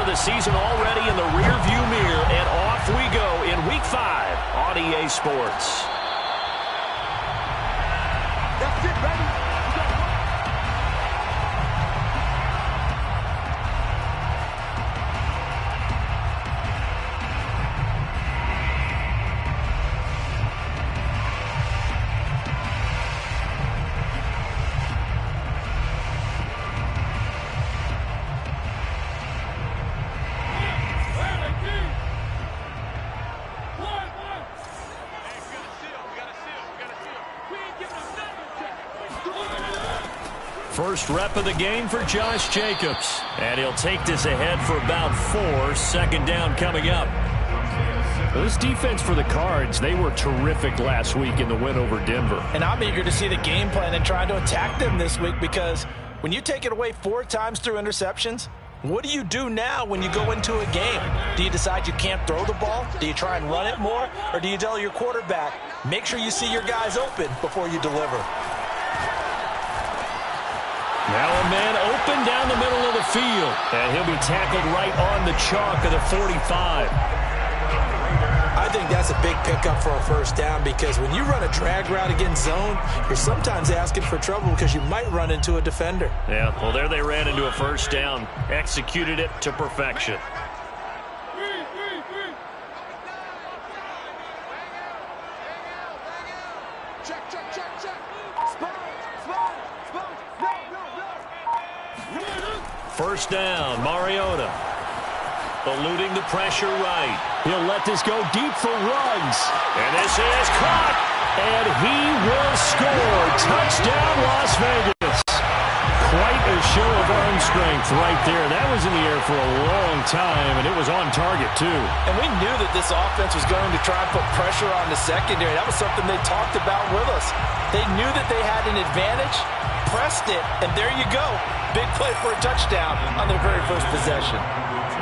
of the season already in the rearview mirror, and off we go in Week 5 on EA Sports. That's it, baby. First rep of the game for Josh Jacobs. And he'll take this ahead for about 4. Second down coming up. This defense for the Cards, they were terrific last week in the win over Denver. And I'm eager to see the game plan and try to attack them this week, because when you take it away 4 times through interceptions, what do you do now when you go into a game? Do you decide you can't throw the ball? Do you try and run it more? Or do you tell your quarterback, make sure you see your guys open before you deliver? Now a man open down the middle of the field. And he'll be tackled right on the chalk of the 45. I think that's a big pickup for a first down, because when you run a drag route against zone, you're sometimes asking for trouble because you might run into a defender. Yeah, well, there they ran into a first down. Executed it to perfection. First down, Mariota. Eluding the pressure right. He'll let this go deep for Ruggs. And this is caught. And he will score. Touchdown, Las Vegas. Quite a show of arm strength right there. That was in the air for a long time, and it was on target, too. And we knew that this offense was going to try and put pressure on the secondary. That was something they talked about with us. They knew that they had an advantage, pressed it, and there you go. Big play for a touchdown on their very first possession.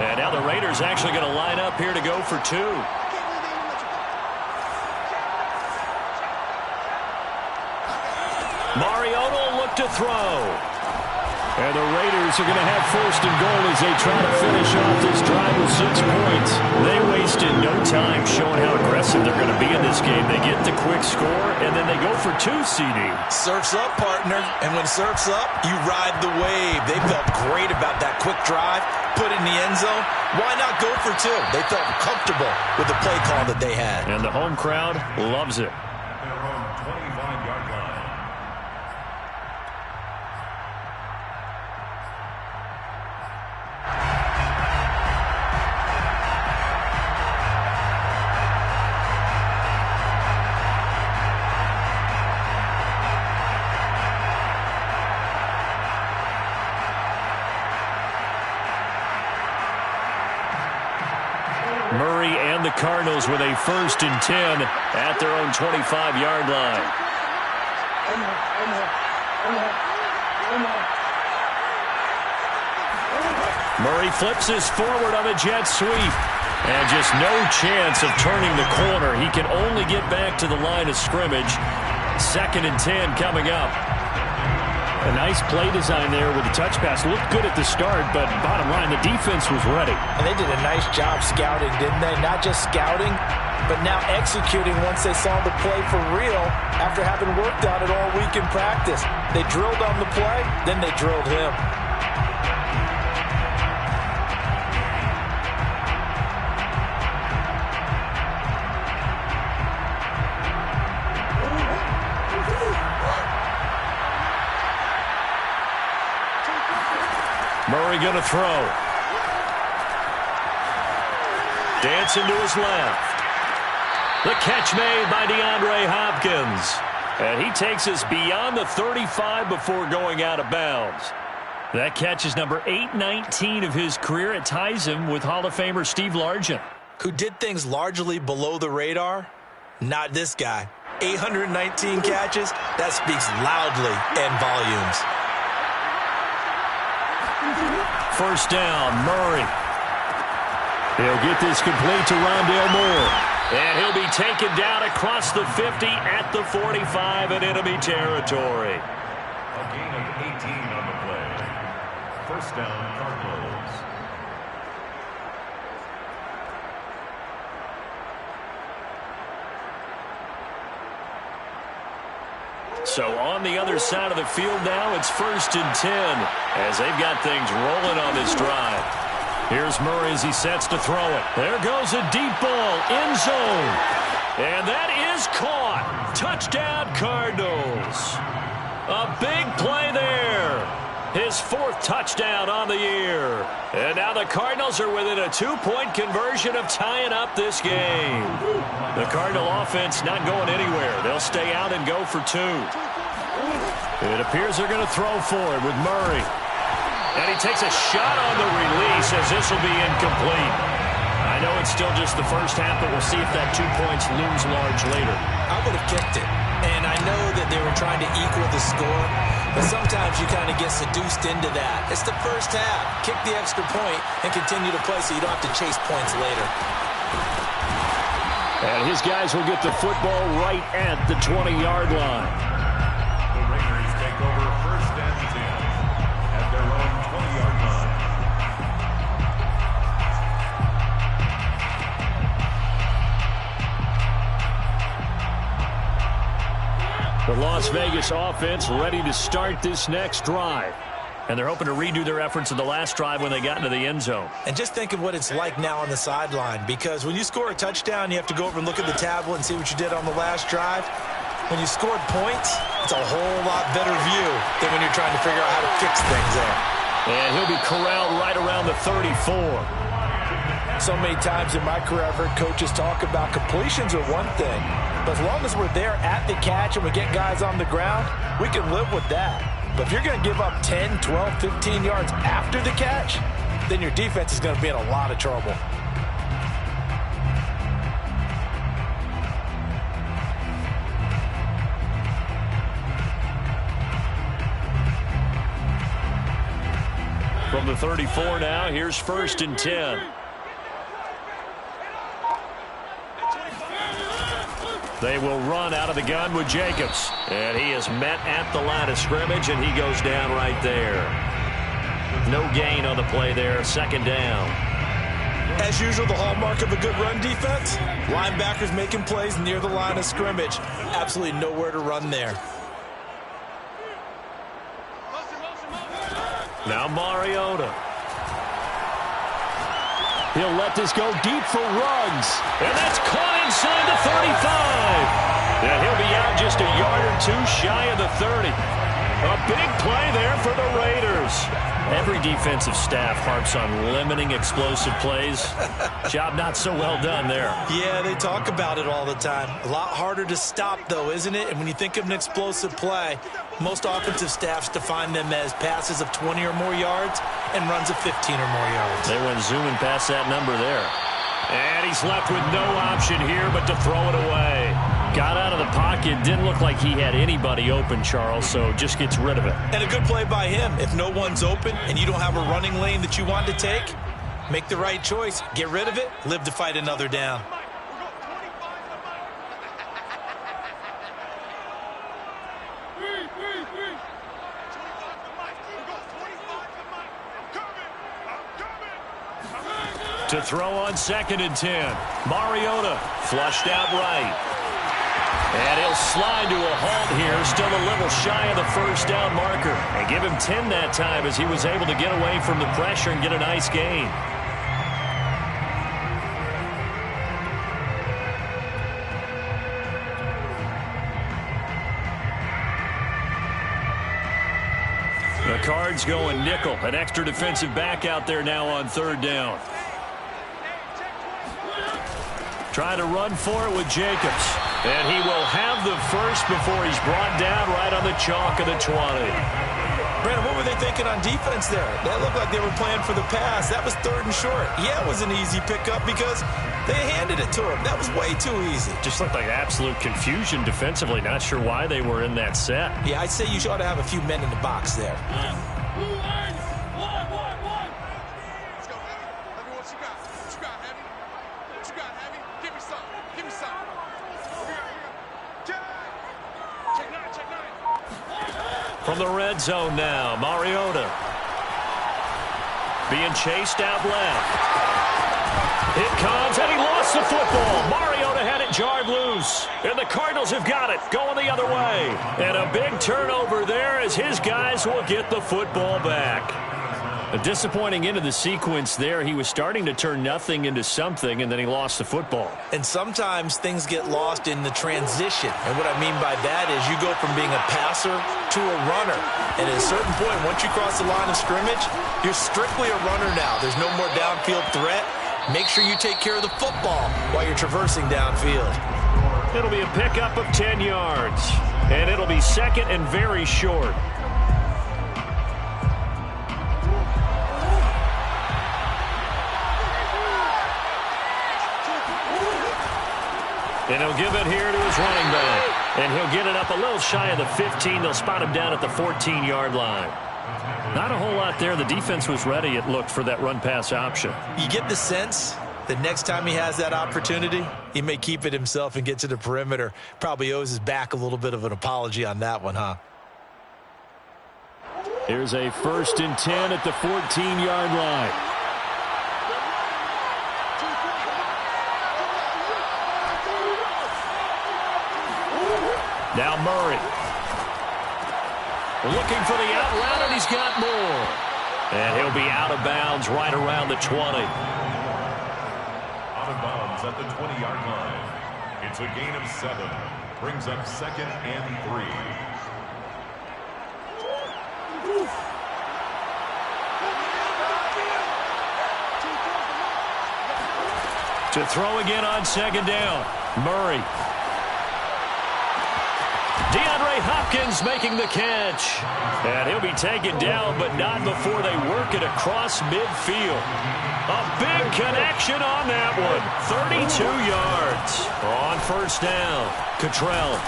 And now the Raiders actually going to line up here to go for 2. Mariota will look to throw. And the Raiders are going to have first and goal as they try to finish off this drive with 6 points. They wasted no time showing how aggressive they're going to be in this game. They get the quick score, and then they go for 2, CD. Surf's up, partner. And when surf's up, you ride the wave. They felt great about that quick drive, put it in the end zone. Why not go for 2? They felt comfortable with the play call that they had. And the home crowd loves it. Their own 25-yard line. Murray and the Cardinals with a 1st and 10 at their own 25-yard line. Murray flips this forward on a jet sweep. And just no chance of turning the corner. He can only get back to the line of scrimmage. 2nd and 10 coming up. A nice play design there with the touch pass. Looked good at the start, but bottom line, the defense was ready. And they did a nice job scouting, didn't they? Not just scouting, but now executing once they saw the play for real after having worked on it all week in practice. They drilled on the play, then they drilled him. Murray going to throw. Dancing to his left. The catch made by DeAndre Hopkins. And he takes us beyond the 35 before going out of bounds. That catch is number 819 of his career. It ties him with Hall of Famer Steve Largent. Who did things largely below the radar? Not this guy. 819 catches, that speaks loudly in volumes. First down, Murray. He'll get this complete to Rondale Moore. And he'll be taken down across the 50 at the 45 in enemy territory. A gain of 18 on the play. First down, Cardinals. So on the other side of the field now, it's 1st and 10 as they've got things rolling on this drive. Here's Murray as he sets to throw it. There goes a deep ball, end zone. And that is caught. Touchdown, Cardinals. A big play there. His 4th touchdown on the year. And now the Cardinals are within a 2-point conversion of tying up this game. The Cardinal offense not going anywhere. They'll stay out and go for 2. It appears they're going to throw for it with Murray. And he takes a shot on the release as this will be incomplete. I know it's still just the first half, but we'll see if that 2 points looms large later. I would have kicked it. And I know that they were trying to equal the score, but sometimes you kind of get seduced into that. It's the first half. Kick the extra point and continue to play so you don't have to chase points later. And his guys will get the football right at the 20-yard line. The Raiders take over 1st and 10 at their own 20-yard line. The Las Vegas offense ready to start this next drive. And they're hoping to redo their efforts in the last drive when they got into the end zone. And just think of what it's like now on the sideline, because when you score a touchdown, you have to go over and look at the tablet and see what you did on the last drive. When you scored points, it's a whole lot better view than when you're trying to figure out how to fix things there. And he'll be corralled right around the 34. So many times in my career, I've heard coaches talk about completions are one thing, but as long as we're there at the catch and we get guys on the ground, we can live with that. But if you're going to give up 10, 12, 15 yards after the catch, then your defense is going to be in a lot of trouble. From the 34 now, here's 1st and 10. They will run out of the gun with Jacobs. And he is met at the line of scrimmage, and he goes down right there. No gain on the play there. 2nd down. As usual, the hallmark of a good run defense, linebackers making plays near the line of scrimmage. Absolutely nowhere to run there. Now Mariota. He'll let this go deep for Ruggs. And that's caught inside the 35. And he'll be out just a yard or 2 shy of the 30. A big play there for the Raiders. Every defensive staff harps on limiting explosive plays. Job not so well done there. Yeah, they talk about it all the time. A lot harder to stop, though, isn't it? And when you think of an explosive play, most offensive staffs define them as passes of 20 or more yards and runs of 15 or more yards. They went zooming past that number there. And he's left with no option here but to throw it away. Got out of the pocket. Didn't look like he had anybody open, Charles, so just gets rid of it. And a good play by him. If no one's open and you don't have a running lane that you want to take, make the right choice. Get rid of it. Live to fight another down. To throw on 2nd and 10. Mariota flushed out right. And he'll slide to a halt here, still a little shy of the 1st down marker. And give him 10 that time as he was able to get away from the pressure and get a nice gain. The Cards going nickel. An extra defensive back out there now on 3rd down. Trying to run for it with Jacobs. And he will have the first before he's brought down right on the chalk of the 20. Brandon, what were they thinking on defense there? That looked like they were playing for the pass. That was 3rd and short. Yeah, it was an easy pickup because they handed it to him. That was way too easy. Just looked like absolute confusion defensively. Not sure why they were in that set. Yeah, I'd say you ought to have a few men in the box there. From the red zone now, Mariota being chased out left. It comes, and he lost the football. Mariota had it jarred loose. And the Cardinals have got it, going the other way. And a big turnover there as his guys will get the football back. A disappointing end of the sequence there. He was starting to turn nothing into something, and then he lost the football. And sometimes things get lost in the transition. And what I mean by that is you go from being a passer to a runner. And at a certain point, once you cross the line of scrimmage, you're strictly a runner now. There's no more downfield threat. Make sure you take care of the football while you're traversing downfield. It'll be a pickup of 10 yards. And it'll be second and very short. And he'll give it here to his running back. And he'll get it up a little shy of the 15. They'll spot him down at the 14-yard line. Not a whole lot there. The defense was ready, it looked, for that run-pass option. You get the sense that next time he has that opportunity, he may keep it himself and get to the perimeter. Probably owes his back a little bit of an apology on that one, huh? Here's a 1st and 10 at the 14-yard line. Now Murray. Looking for the out route, and he's got more. And he'll be out of bounds right around the 20. Out of bounds at the 20-yard line. It's a gain of 7. Brings up 2nd and 3. To throw again on 2nd down. Murray. DeAndre Hopkins making the catch. And he'll be taken down, but not before they work it across midfield. A big connection on that one. 32 yards on 1st down. Cottrell.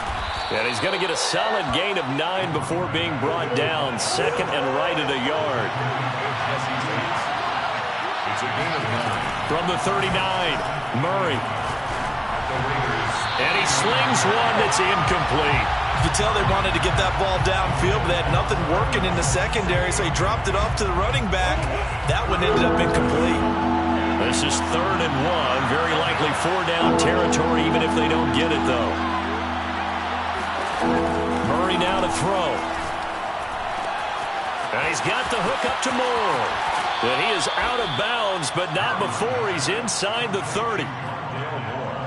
And he's going to get a solid gain of 9 before being brought down. 2nd and right at a yard. It's a gain of 9. From the 39, Murray. And he slings one that's incomplete. You could tell they wanted to get that ball downfield, but they had nothing working in the secondary, so he dropped it off to the running back. That one ended up incomplete. This is 3rd and 1. Very likely 4-down territory, even if they don't get it, though. Murray now to throw. And he's got the hook up to Moore. And he is out of bounds, but not before he's inside the 30.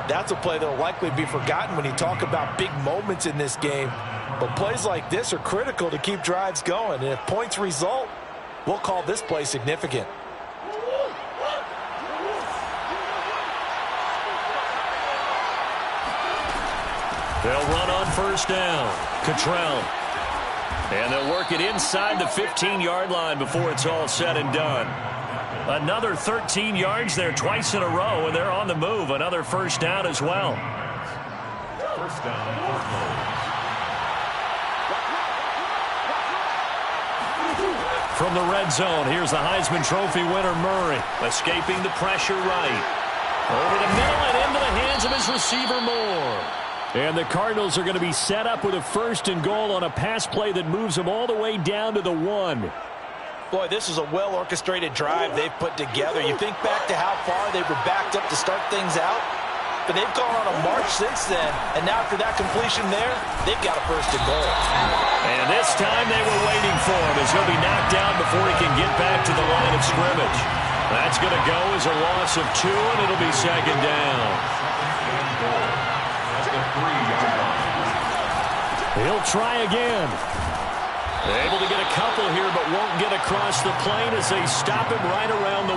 That's a play that will likely be forgotten when you talk about big moments in this game. But plays like this are critical to keep drives going. And if points result, we'll call this play significant. They'll run on 1st down. Cottrell. And they'll work it inside the 15-yard line before it's all said and done. Another 13 yards there twice in a row, and they're on the move. Another 1st down as well. 1st down. From the red zone, here's the Heisman Trophy winner, Murray. Escaping the pressure right. Over the middle and into the hands of his receiver, Moore. And the Cardinals are going to be set up with a 1st and goal on a pass play that moves them all the way down to the 1. Boy, this is a well-orchestrated drive they've put together. You think back to how far they were backed up to start things out, but they've gone on a march since then, and now after that completion there, they've got a 1st and goal. And this time they were waiting for him as he'll be knocked down before he can get back to the line of scrimmage. That's going to go as a loss of 2, and it'll be 2nd down. He'll try again. Able to get a couple here, but won't get across the plane as they stop him right around the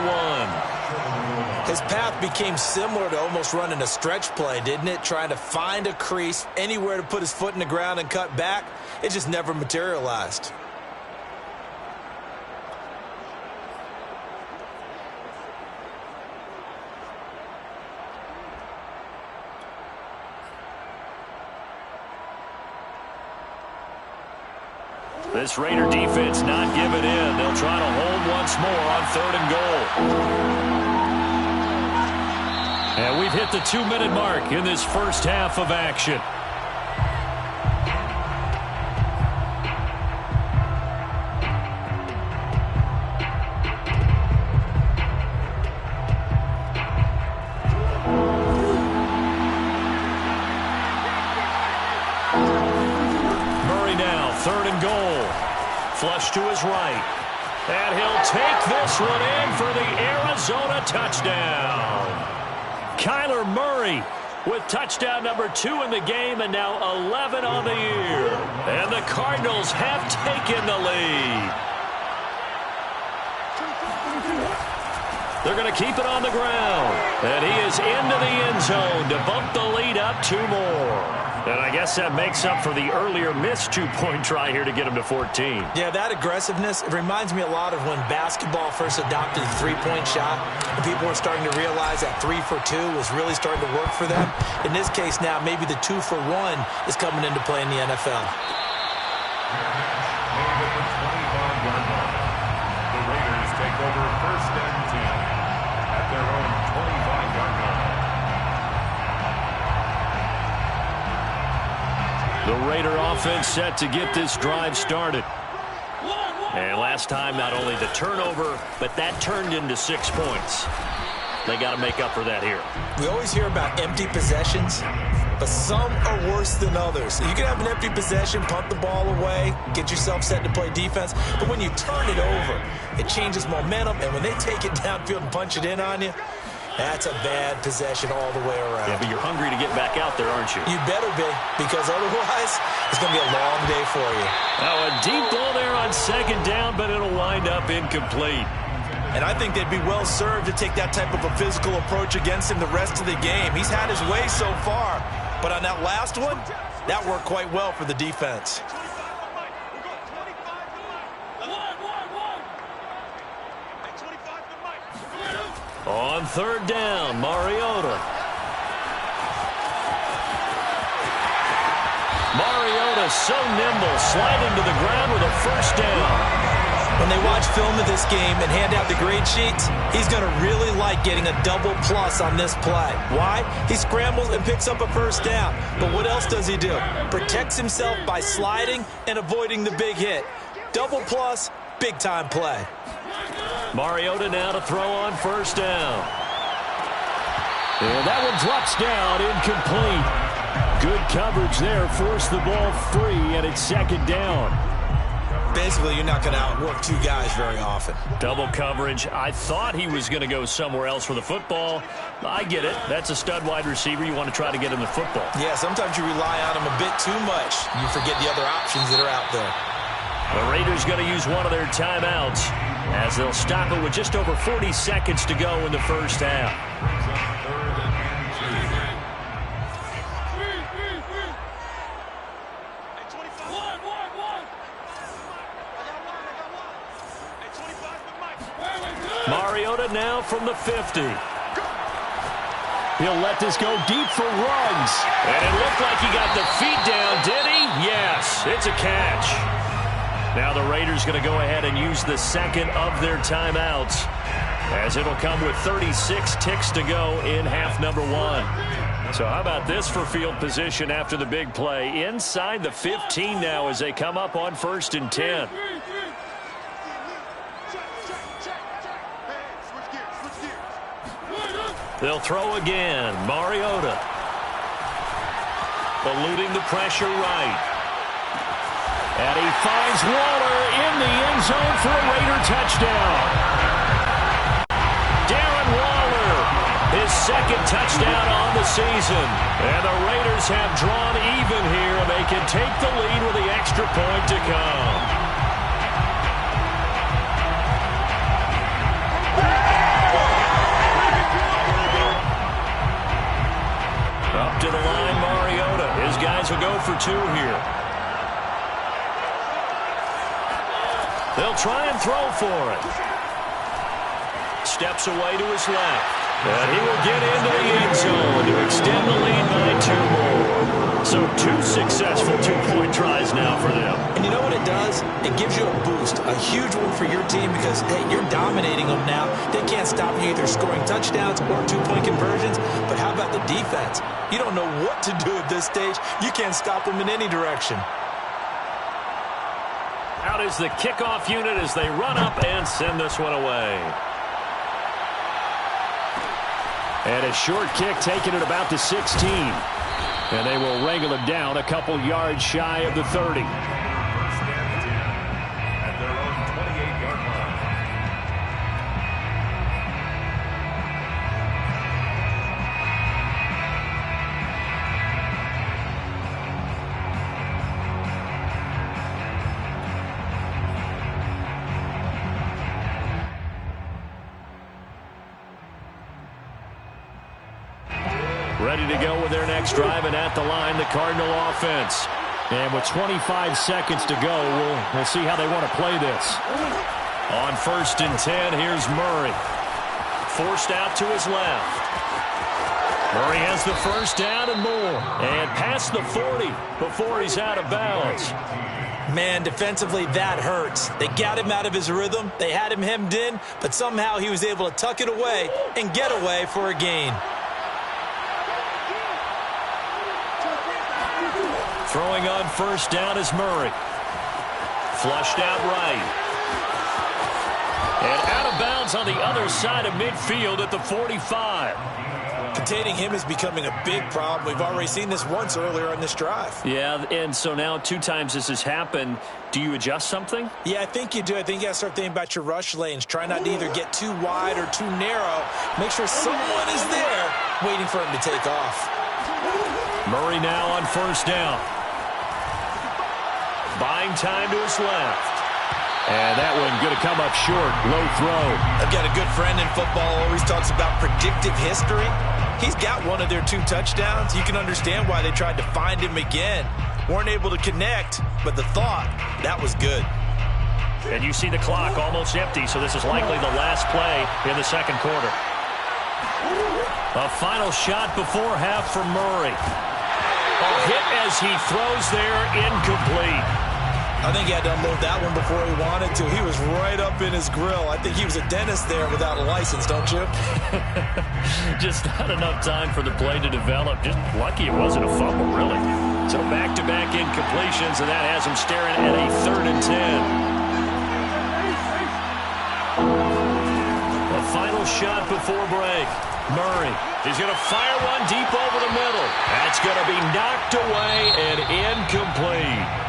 1. His path became similar to almost running a stretch play, didn't it? Trying to find a crease, anywhere to put his foot in the ground and cut back. It just never materialized. This Raider defense not giving in. They'll try to hold once more on 3rd and goal. And we've hit the 2-minute mark in this 1st half of action. Flush to his right. And he'll take this one in for the Arizona touchdown. Kyler Murray with touchdown number 2 in the game and now 11 on the year. And the Cardinals have taken the lead. They're going to keep it on the ground. And he is into the end zone to bump the lead up 2 more. And I guess that makes up for the earlier missed 2-point try here to get him to 14. Yeah, that aggressiveness, it reminds me a lot of when basketball first adopted the 3-point shot. And people were starting to realize that 3 for 2 was really starting to work for them. In this case now, maybe the 2 for 1 is coming into play in the NFL. The Raiders take over first and 10 at their own 25-yard line. The Raider offense set to get this drive started. And last time, not only the turnover, but that turned into 6 points. They got to make up for that here. We always hear about empty possessions, but some are worse than others. You can have an empty possession, punt the ball away, get yourself set to play defense, but when you turn it over, it changes momentum, and when they take it downfield and punch it in on you, that's a bad possession all the way around. Yeah, but you're hungry to get back out there, aren't you? You better be, because otherwise it's going to be a long day for you. Now a deep ball there on second down, but it'll wind up incomplete. And I think they'd be well served to take that type of a physical approach against him the rest of the game. He's had his way so far, but on that last one, that worked quite well for the defense. On third down, Mariota. Mariota so nimble, sliding to the ground with a first down. When they watch film of this game and hand out the grade sheets, he's going to really like getting a double plus on this play. Why? He scrambles and picks up a first down. But what else does he do? Protects himself by sliding and avoiding the big hit. Double plus, big-time play. Mariota now to throw on first down. And that one drops down, incomplete. Good coverage there, forced the ball free, and it's second down. Basically, you're not going to outwork 2 guys very often. Double coverage. I thought he was going to go somewhere else for the football. I get it. That's a stud wide receiver. You want to try to get him the football. Yeah, sometimes you rely on him a bit too much. You forget the other options that are out there. The Raiders going to use one of their timeouts as they'll stop it with just over 40 seconds to go in the first half. Mariota now from the 50. He'll let this go deep for Ruggs. And it looked like he got the feet down, did he? Yes, it's a catch. Now the Raiders going to go ahead and use the second of their timeouts, as it'll come with 36 ticks to go in half number 1. So how about this for field position after the big play? Inside the 15 now as they come up on first and 10. They'll throw again. Mariota eluding the pressure right. And he finds Waller in the end zone for a Raider touchdown. Darren Waller, his second touchdown on the season. And the Raiders have drawn even here, and they can take the lead with the extra point to come. Up to the line, Mariota. His guys will go for 2 here. They'll try and throw for it. Steps away to his left. And he will get into the end zone to extend the lead by 2 more. So 2 successful 2-point tries now for them. And you know what it does? It gives you a boost, a huge one for your team because, hey, you're dominating them now. They can't stop you either scoring touchdowns or 2-point conversions. But how about the defense? You don't know what to do at this stage. You can't stop them in any direction. Out is the kickoff unit as they run up and send this one away. And a short kick taken at about the 16. And they will wrangle it down a couple yards shy of the 30. Ready to go with their next drive, and at the line, the Cardinal offense. And with 25 seconds to go, we'll see how they want to play this. On 1st and 10, here's Murray. Forced out to his left. Murray has the first down and more. And past the 40 before he's out of bounds. Man, defensively, that hurts. They got him out of his rhythm. They had him hemmed in, but somehow he was able to tuck it away and get away for a gain. Throwing on first down is Murray. Flushed out right. And out of bounds on the other side of midfield at the 45. Containing him is becoming a big problem. We've already seen this once earlier on this drive. Yeah, and so now 2 times this has happened. Do you adjust something? Yeah, I think you do. I think you got to start thinking about your rush lanes. Try not to either get too wide or too narrow. Make sure someone is there waiting for him to take off. Murray now on first down. Buying time to his left. And that one going to come up short. Low throw. I've got a good friend in football who always talks about predictive history. He's got one of their 2 touchdowns. You can understand why they tried to find him again. Weren't able to connect, but the thought, that was good. And you see the clock almost empty, so this is likely the last play in the second quarter. A final shot before half for Murray. A hit as he throws there, incomplete. I think he had to unload that one before he wanted to. He was right up in his grill. I think he was a dentist there without a license, don't you? Just not enough time for the play to develop. Just lucky it wasn't a fumble, really. So back-to-back incompletions, and that has him staring at a 3rd and 10. A final shot before break. Murray is going to fire one deep over the middle. That's going to be knocked away and incomplete.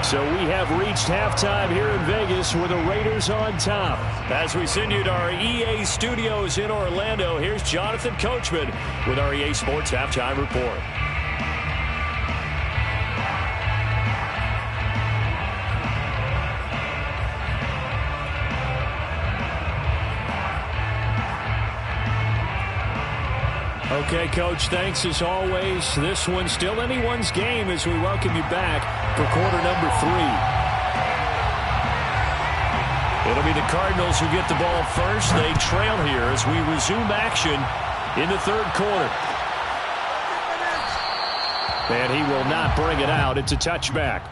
So we have reached halftime here in Vegas with the Raiders on top. As we send you to our EA studios in Orlando, here's Jonathan Coachman with our EA Sports Halftime Report. Okay, Coach, thanks as always. This one's still anyone's game as we welcome you back for quarter number 3. It'll be the Cardinals who get the ball first. They trail here as we resume action in the 3rd quarter. And he will not bring it out. It's a touchback.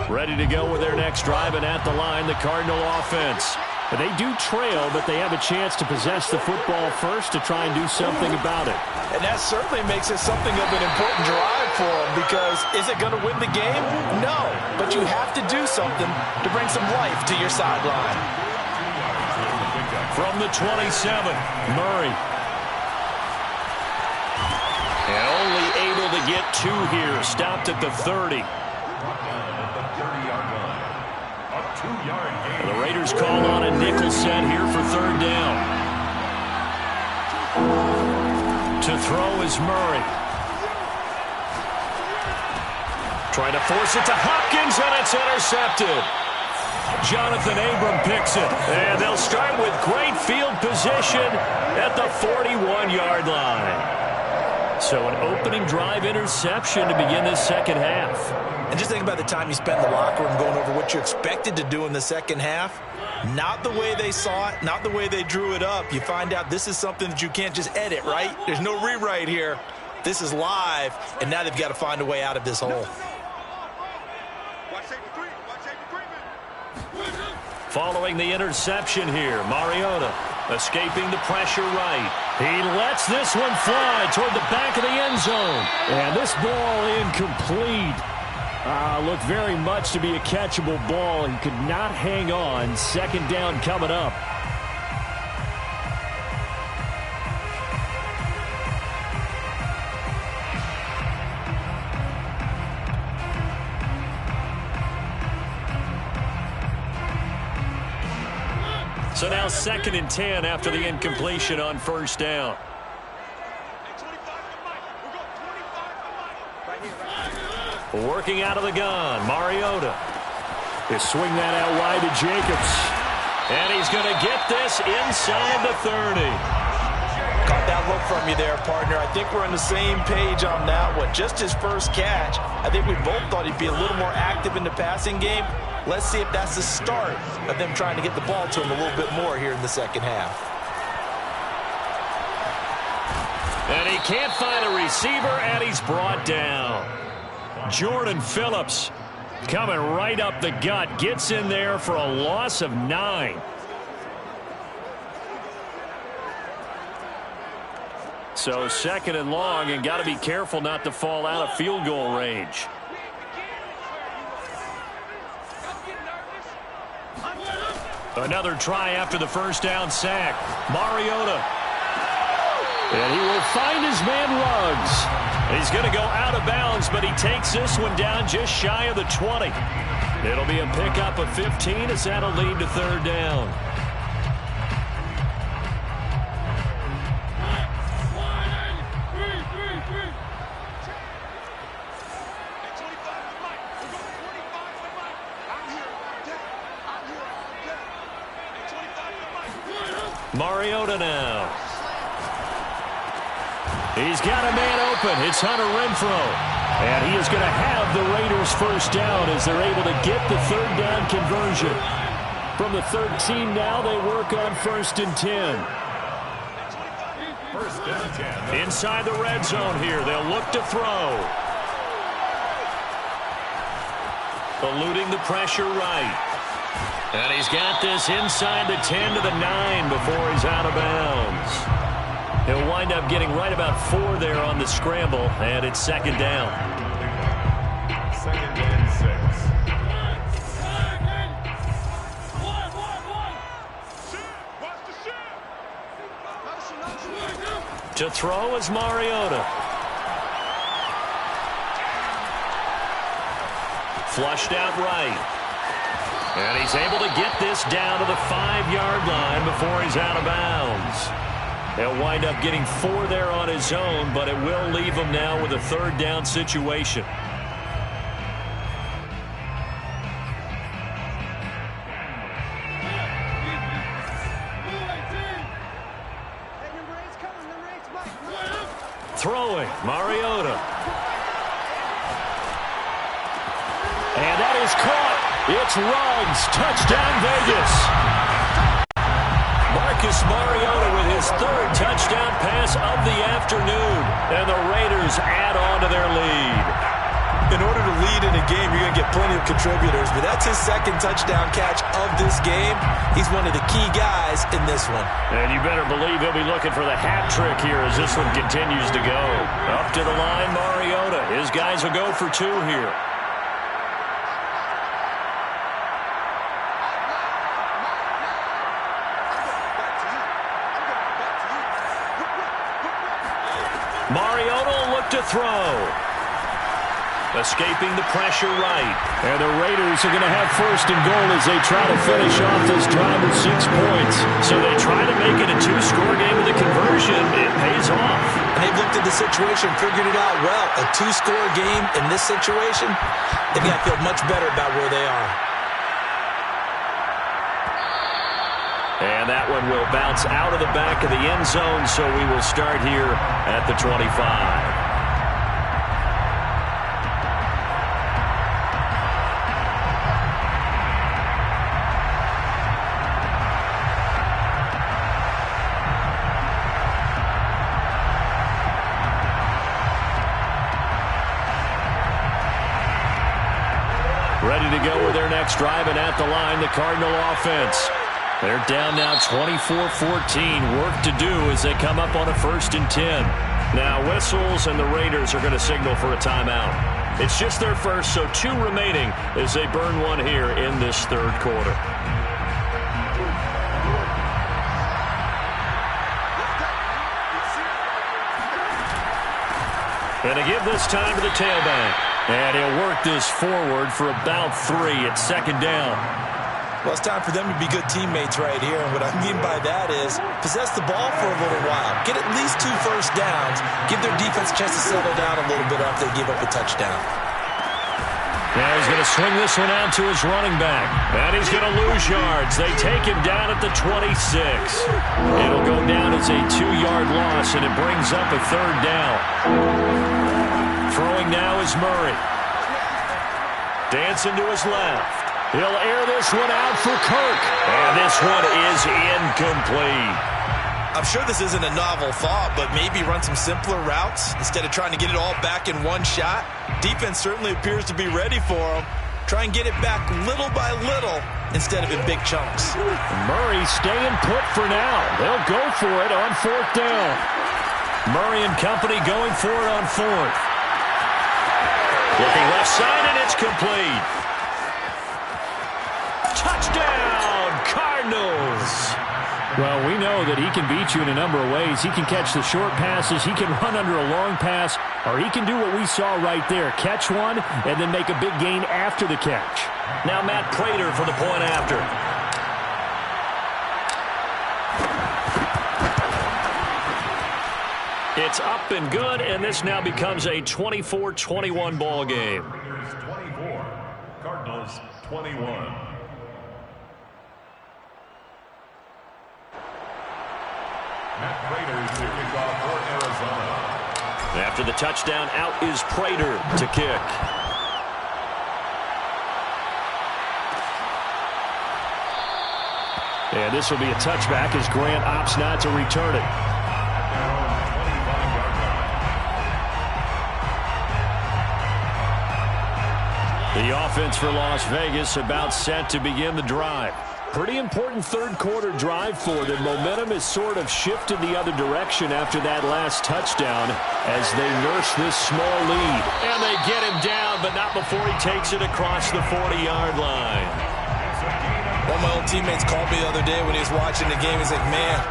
Ready to go with their next drive, and at the line, the Cardinal offense. But they do trail, but they have a chance to possess the football first to try and do something about it. And that certainly makes it something of an important drive for them, because is it going to win the game? No, but you have to do something to bring some life to your sideline. From the 27, Murray. And only able to get 2 here, stopped at the 30. The Raiders call on a nickel set here for 3rd down. To throw is Murray. Trying to force it to Hopkins, and it's intercepted. Jonathan Abram picks it, and they'll start with great field position at the 41-yard line. So an opening drive interception to begin this second half. And just think about the time you spent in the locker room going over what you expected to do in the second half. Not the way they saw it, not the way they drew it up. You find out this is something that you can't just edit, right? There's no rewrite here. This is live, and now they've got to find a way out of this hole. Following the interception here, Mariota escaping the pressure right. He lets this one fly toward the back of the end zone. And this ball incomplete. Looked very much to be a catchable ball. He could not hang on. 2nd down coming up. So now 2nd and 10 after the incompletion on first down. Working out of the gun, Mariota. They swing that out wide to Jacobs. And he's going to get this inside the 30. Caught that look from you there, partner. I think we're on the same page on that one. Just his first catch. I think we both thought he'd be a little more active in the passing game. Let's see if that's the start of them trying to get the ball to him a little bit more here in the second half. And he can't find a receiver, and he's brought down. Jordan Phillips coming right up the gut. Gets in there for a loss of 9. So 2nd and long, and got to be careful not to fall out of field goal range. Another try after the first down sack. Mariota. And he will find his man Ruggs. He's going to go out of bounds, but he takes this one down just shy of the 20. It'll be a pickup of 15 as that'll lead to 3rd down. Mariota now. He's got a man open. It's Hunter Renfrow. And he is going to have the Raiders first down as they're able to get the 3rd down conversion. From the 13 now, they work on 1st and 10. 1st and 10. Inside the red zone here. They'll look to throw. Eluding the pressure right. And he's got this inside the 10 to the 9 before he's out of bounds. He'll wind up getting right about 4 there on the scramble, and it's 2nd down. 2nd and 6. To throw is Mariota. Flushed out right. And he's able to get this down to the 5-yard line before he's out of bounds. He'll wind up getting 4 there on his own, but it will leave him now with a 3rd down situation. Throwing, Mariota. And that is caught. It's Ruggs. Touchdown, Vegas. Marcus Mariota with his 3rd touchdown pass of the afternoon. And the Raiders add on to their lead. In order to lead in a game, you're going to get plenty of contributors, but that's his 2nd touchdown catch of this game. He's one of the key guys in this one. And you better believe he'll be looking for the hat trick here as this one continues to go. Up to the line, Mariota. His guys will go for 2 here. Mariota will look to throw. Escaping the pressure right. And the Raiders are going to have 1st and goal as they try to finish off this drive with 6 points. So they try to make it a 2-score game with the conversion. It pays off. And they've looked at the situation, figured it out well. A 2-score game in this situation, they've got to feel much better about where they are. And that one will bounce out of the back of the end zone, so we will start here at the 25. Ready to go with their next drive, and at the line, the Cardinal offense. They're down now 24-14. Work to do as they come up on a 1st and 10. Now whistles, and the Raiders are going to signal for a timeout. It's just their first, so 2 remaining as they burn one here in this 3rd quarter. And to give this time to the tailback. And he'll work this forward for about 3 at 2nd down. Well, it's time for them to be good teammates right here. And what I mean by that is possess the ball for a little while. Get at least 2 first downs. Give their defense a chance to settle down a little bit after they give up a touchdown. Now he's going to swing this one out to his running back. And he's going to lose yards. They take him down at the 26. It'll go down as a 2-yard loss, and it brings up a 3rd down. Throwing now is Murray. Dancing to his left. He'll air this one out for Kirk. And this one is incomplete. I'm sure this isn't a novel thought, but maybe run some simpler routes instead of trying to get it all back in one shot. Defense certainly appears to be ready for him. Try and get it back little by little instead of in big chunks. Murray staying put for now. They'll go for it on 4th down. Murray and company going for it on 4th. Looking left side, and it's complete. Touchdown, Cardinals. Well, we know that he can beat you in a number of ways. He can catch the short passes, he can run under a long pass, or he can do what we saw right there, catch one and then make a big gain after the catch. Now Matt Prater for the point after. It's up and good, and this now becomes a 24-21 ball game. 24, Cardinals 21. Matt Prater to kick off for Arizona. After the touchdown, out is Prater to kick. And this will be a touchback as Grant opts not to return it. The offense for Las Vegas about set to begin the drive. Pretty important 3rd quarter drive for them. Momentum has sort of shifted the other direction after that last touchdown as they nurse this small lead. And they get him down, but not before he takes it across the 40-yard line. One of my old teammates called me the other day when he was watching the game. He's like, man,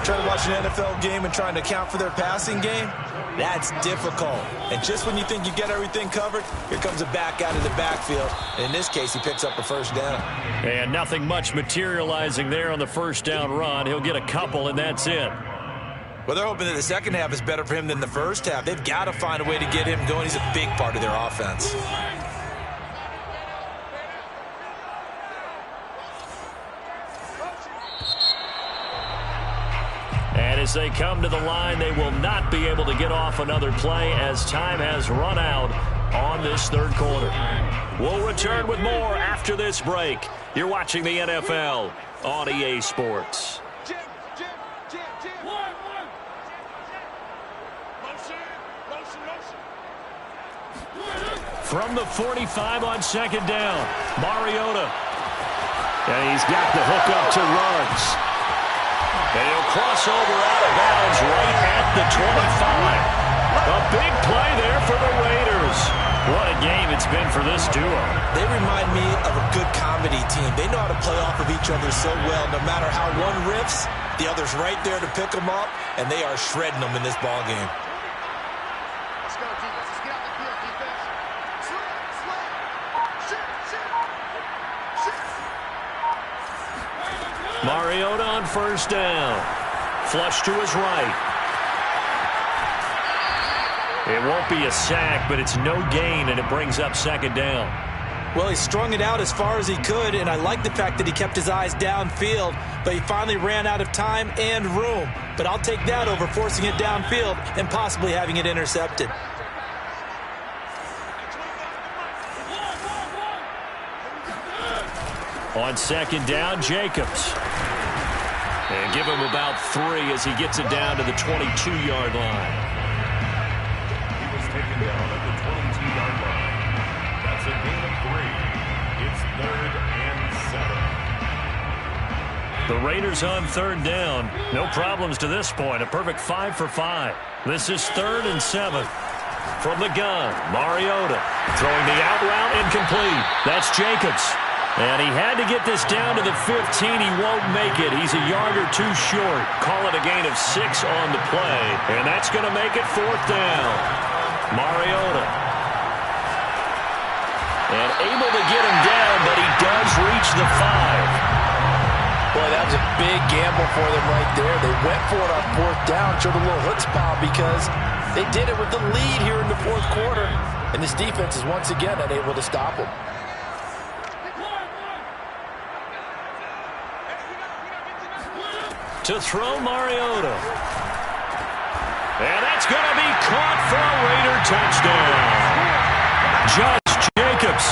trying to watch an NFL game and trying to account for their passing game? That's difficult. And just when you think you get everything covered, here comes a back out of the backfield. And in this case, he picks up a 1st down. And nothing much materializing there on the 1st down run. He'll get a couple, and that's it. Well, they're hoping that the second half is better for him than the first half. They've got to find a way to get him going. He's a big part of their offense. And as they come to the line, they will not be able to get off another play as time has run out on this 3rd quarter. We'll return with more after this break. You're watching the NFL on EA Sports. From the 45 on 2nd down, Mariota. And he's got the hook up to Ruggs. And he'll cross over out of bounds right at the 25. A big play there for the Raiders. What a game it's been for this duo. They remind me of a good comedy team. They know how to play off of each other so well. No matter how one riffs, the other's right there to pick them up, and they are shredding them in this ball game. Let's go, defense. Let's get out the field, defense. Mariota on 1st down. Flush to his right. It won't be a sack, but it's no gain, and it brings up 2nd down. Well, he strung it out as far as he could, and I like the fact that he kept his eyes downfield, but he finally ran out of time and room. But I'll take that over forcing it downfield and possibly having it intercepted. On 2nd down, Jacobs. And give him about 3 as he gets it down to the 22-yard line. He was taken down at the 22-yard line. That's a gain of 3. It's 3rd and 7. The Raiders on 3rd down. No problems to this point. A perfect 5 for 5. This is 3rd and 7. From the gun, Mariota throwing the out route incomplete. That's Jacobs. And he had to get this down to the 15. He won't make it. He's a yard or 2 short. Call it a gain of 6 on the play. And that's going to make it 4th down. Mariota. And able to get him down, but he does reach the 5. big gamble for them right there. They went for it on fourth down, showed a little chutzpah because they did it with the lead here in the fourth quarter. And this defense is once again unable to stop them. To throw Mariota. And that's going to be caught for a Raider touchdown. Josh Jacobs,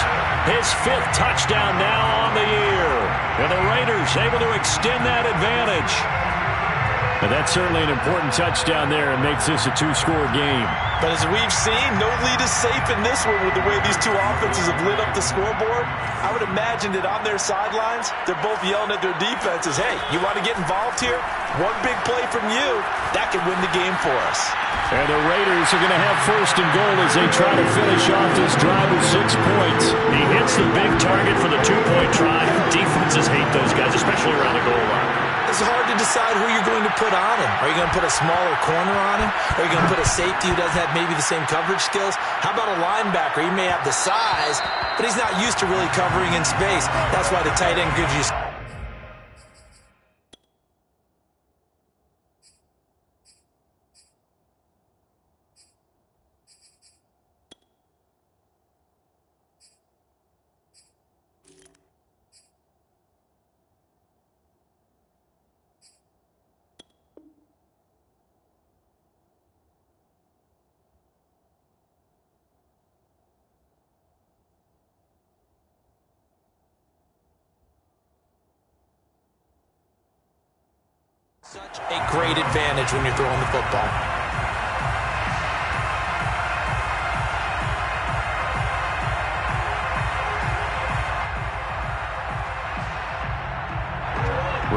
his 5th touchdown now on the year. And the Raiders able to extend that advantage. And that's certainly an important touchdown there and makes this a 2-score game. But as we've seen, no lead is safe in this one with the way these two offenses have lit up the scoreboard. I would imagine that on their sidelines, they're both yelling at their defenses, hey, you want to get involved here? One big play from you, that could win the game for us. And the Raiders are going to have 1st and goal as they try to finish off this drive with 6 points. He hits the big target for the 2-point try. Defenses hate those guys, especially around the goal line. It's hard to decide who you're going to put on him. Are you going to put a smaller corner on him? Are you going to put a safety who doesn't have maybe the same coverage skills? How about a linebacker? He may have the size, but he's not used to really covering in space. That's why the tight end gives you... Such a great advantage when you're throwing the football.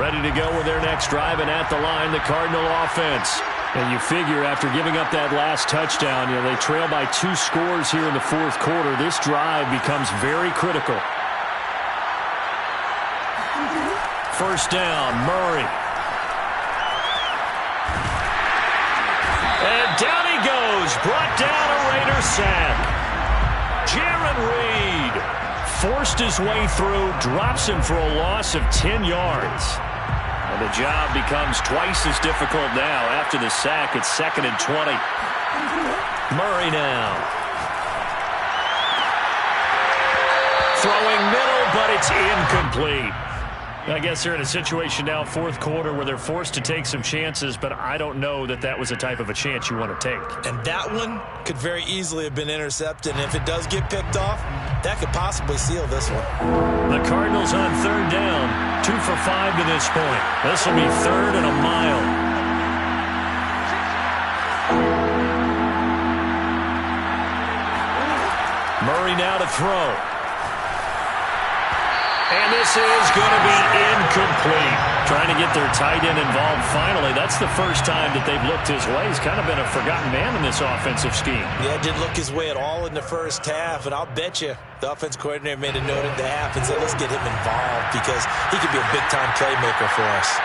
Ready to go with their next drive, and at the line, the Cardinal offense. And you figure after giving up that last touchdown, they trail by 2 scores here in the fourth quarter. This drive becomes very critical. First down, Murray. And down he goes, brought down a Raider sack. Jaron Reed forced his way through, drops him for a loss of 10 yards. And the job becomes twice as difficult now. After the sack, it's 2nd and 20. Murray now. Throwing middle, but it's incomplete. I guess they're in a situation now, fourth quarter, where they're forced to take some chances, but I don't know that that was the type of a chance you want to take. And that one could very easily have been intercepted, and if it does get picked off, that could possibly seal this one. The Cardinals on 3rd down, 2 for 5 to this point. This will be 3rd and a mile. Murray now to throw. And this is going to be incomplete. Trying to get their tight end involved finally. That's the first time that they've looked his way. He's kind of been a forgotten man in this offensive scheme. Yeah, didn't look his way at all in the first half. And I'll bet you the offense coordinator made a note at the half and said, let's get him involved because he could be a big-time playmaker for us.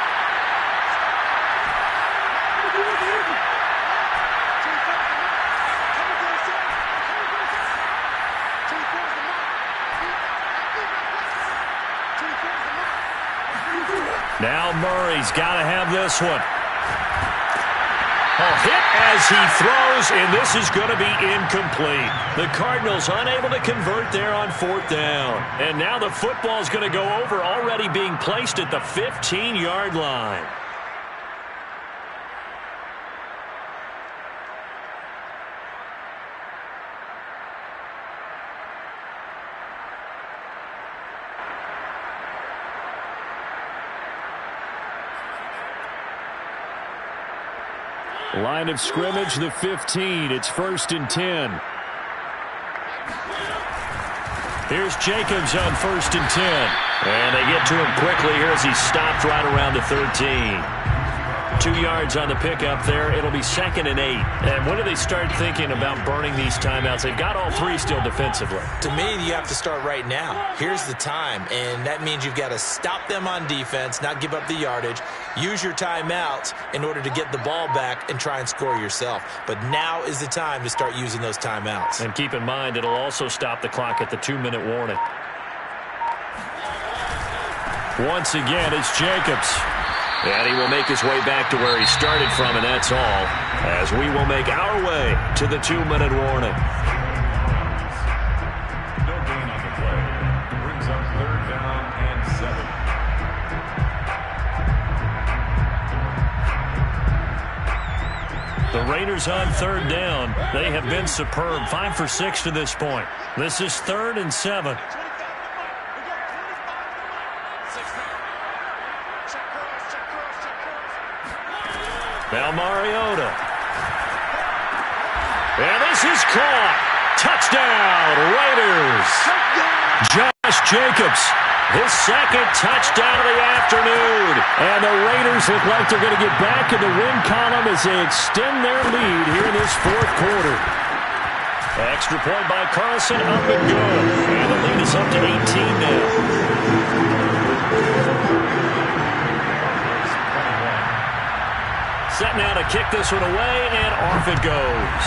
Now Murray's got to have this one. A hit as he throws, and this is going to be incomplete. The Cardinals unable to convert there on 4th down. And now the football's going to go over, already being placed at the 15-yard line. Line of scrimmage, the 15. It's 1st and 10. Here's Jacobs on 1st and 10. And they get to him quickly here as he stopped right around the 13. 2 yards on the pickup there. It'll be 2nd and 8. And when do they start thinking about burning these timeouts? They've got all 3 still defensively. To me, you have to start right now. Here's the time, and that means you've got to stop them on defense, not give up the yardage, use your timeouts in order to get the ball back and try and score yourself. But now is the time to start using those timeouts. And keep in mind, it'll also stop the clock at the 2-minute warning. Once again, it's Jacobs. And he will make his way back to where he started from, and that's all, as we will make our way to the 2-minute warning. No gain on the play. Brings up 3rd down and 7. The Raiders on 3rd down. They have been superb. 5 for 6 to this point. This is 3rd and 7. Now Mariota. And this is caught. Touchdown, Raiders. Josh Jacobs, his 2nd touchdown of the afternoon. And the Raiders look like they're going to get back in the win column as they extend their lead here in this 4th quarter. Extra point by Carlson, up and good. And the lead is up to 18 now. Set now to kick this one away, and off it goes.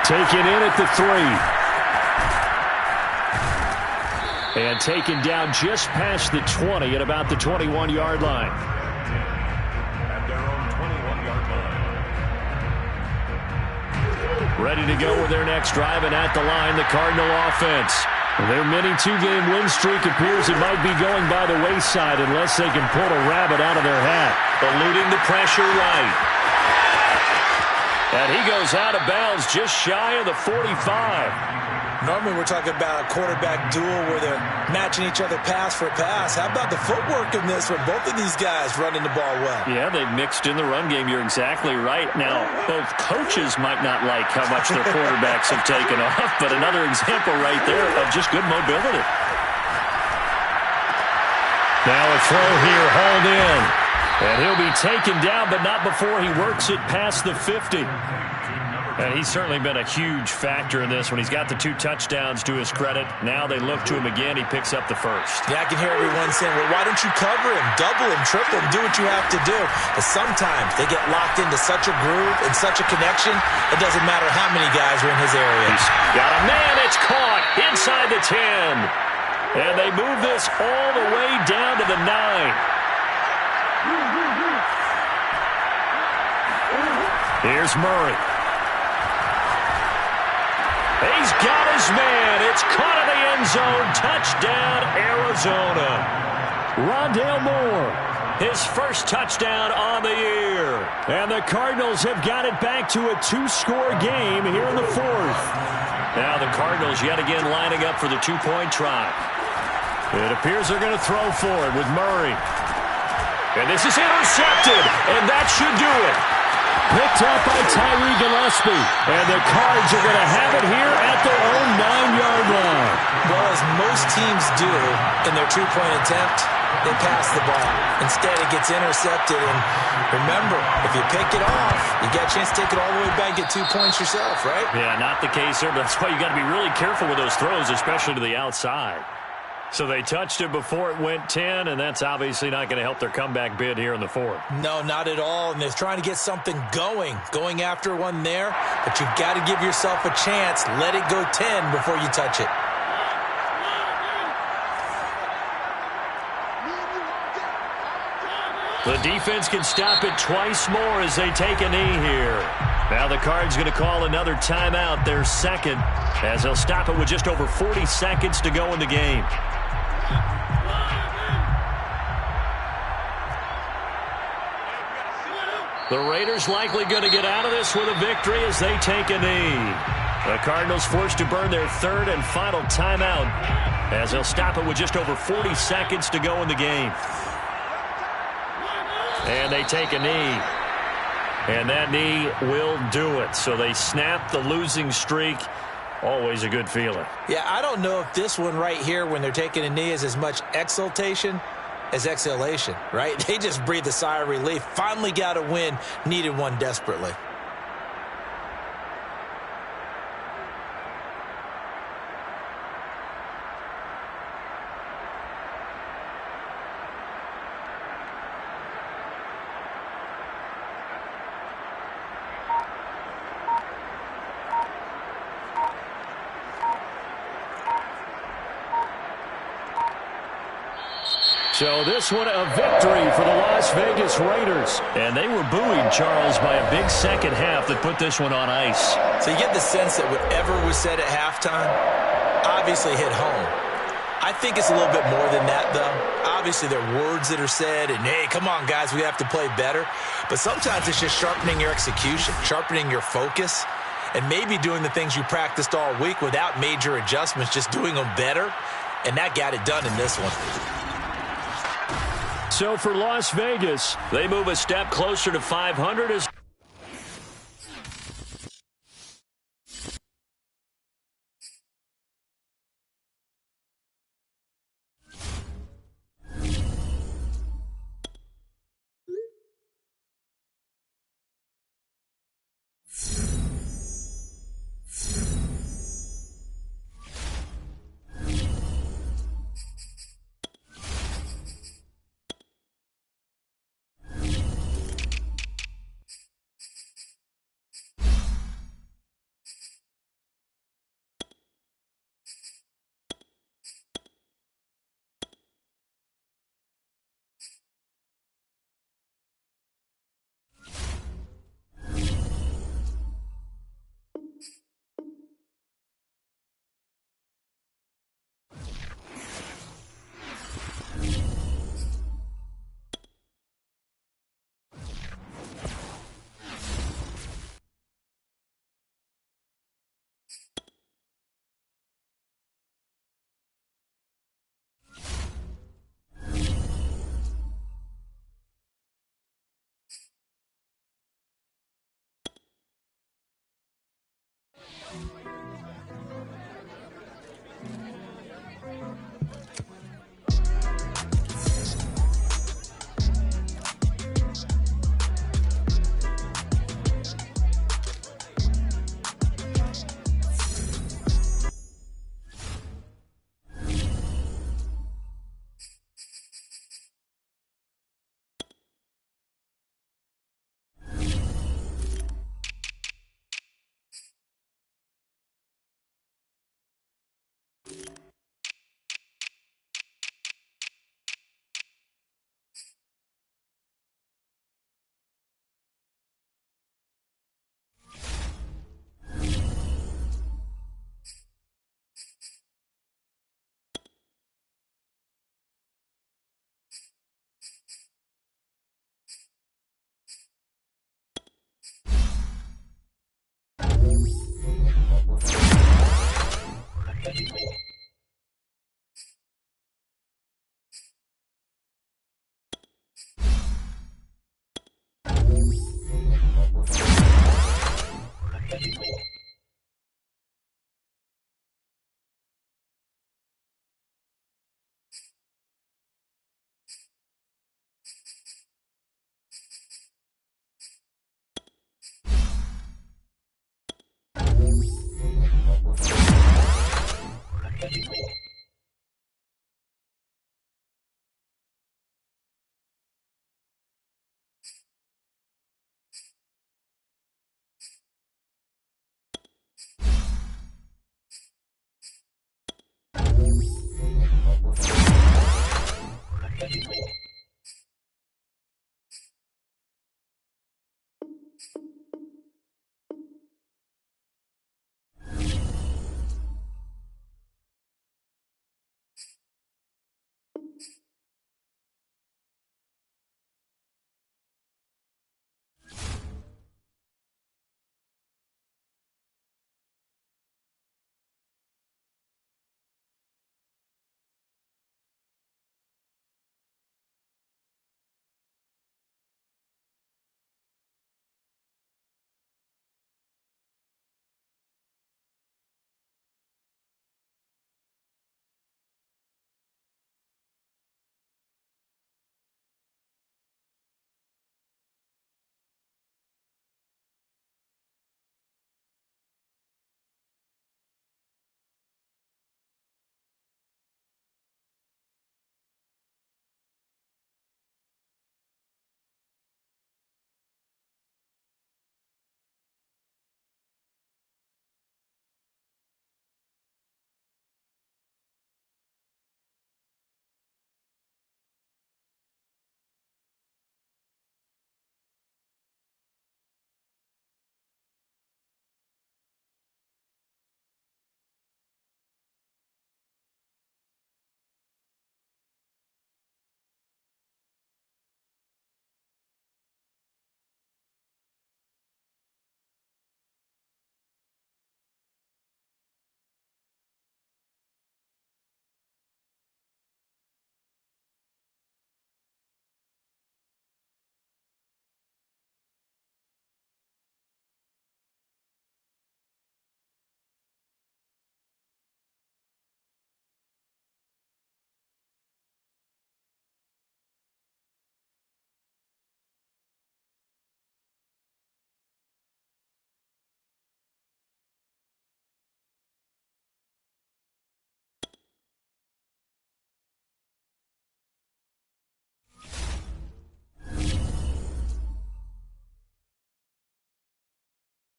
Taken in at the 3. And taken down just past the 20 at about the 21-yard line. At their own 21-yard line. Ready to go with their next drive, and at the line, the Cardinal offense. Their mini 2-game win streak appears it might be going by the wayside unless they can pull a rabbit out of their hat. Eluding the pressure right. And he goes out of bounds just shy of the 45. Normally we're talking about a quarterback duel where they're matching each other pass for pass. How about the footwork in this with both of these guys running the ball well? Yeah, they've mixed in the run game. You're exactly right. Now, both coaches might not like how much their quarterbacks have taken off, but another example right there of just good mobility. Now a throw here, hauled in. And he'll be taken down, but not before he works it past the 50. And he's certainly been a huge factor in this when he's got the 2 touchdowns to his credit. Now they look to him again. He picks up the 1st. Yeah, I can hear everyone saying, well, why don't you cover him, double him, triple him, do what you have to do. But sometimes they get locked into such a groove and such a connection, it doesn't matter how many guys are in his area. He's got a man. It's caught inside the 10. And they move this all the way down to the 9. Here's Murray. He's got his man. It's caught in the end zone. Touchdown, Arizona. Rondale Moore, his 1st touchdown on the year. And the Cardinals have got it back to a 2-score game here in the 4th. Now the Cardinals yet again lining up for the 2-point try. It appears they're going to throw for it with Murray. And this is intercepted, and that should do it. Picked up by Tyree Gillespie. And the Cards are going to have it here at their own 9-yard line. Well, as most teams do in their 2-point attempt, they pass the ball. Instead, it gets intercepted. And remember, if you pick it off, you get a chance to take it all the way back and get 2 points yourself, right? Yeah, not the case there. But that's why you got to be really careful with those throws, especially to the outside. So they touched it before it went 10, and that's obviously not going to help their comeback bid here in the 4th. No, not at all. And they're trying to get something going after one there. But you've got to give yourself a chance. Let it go 10 before you touch it. The defense can stop it twice more as they take a knee here. Now the Cards going to call another timeout, their 2nd, as they'll stop it with just over 40 seconds to go in the game. The Raiders likely going to get out of this with a victory as they take a knee. The Cardinals forced to burn their 3rd and final timeout as they'll stop it with just over 40 seconds to go in the game. And they take a knee. And that knee will do it. So they snap the losing streak. Always a good feeling. Yeah, I don't know if this one right here when they're taking a knee is as much exultation as exhalation, right? They just breathe a sigh of relief. Finally got a win. Needed one desperately. So this one a victory for the Las Vegas Raiders. And they were buoyed, Charles, by a big second half that put this one on ice. So you get the sense that whatever was said at halftime obviously hit home. I think it's a little bit more than that, though. Obviously, there are words that are said, and, hey, come on, guys, we have to play better. But sometimes it's just sharpening your execution, sharpening your focus, and maybe doing the things you practiced all week without major adjustments, just doing them better, and that got it done in this one. So for Las Vegas, they move a step closer to 500 as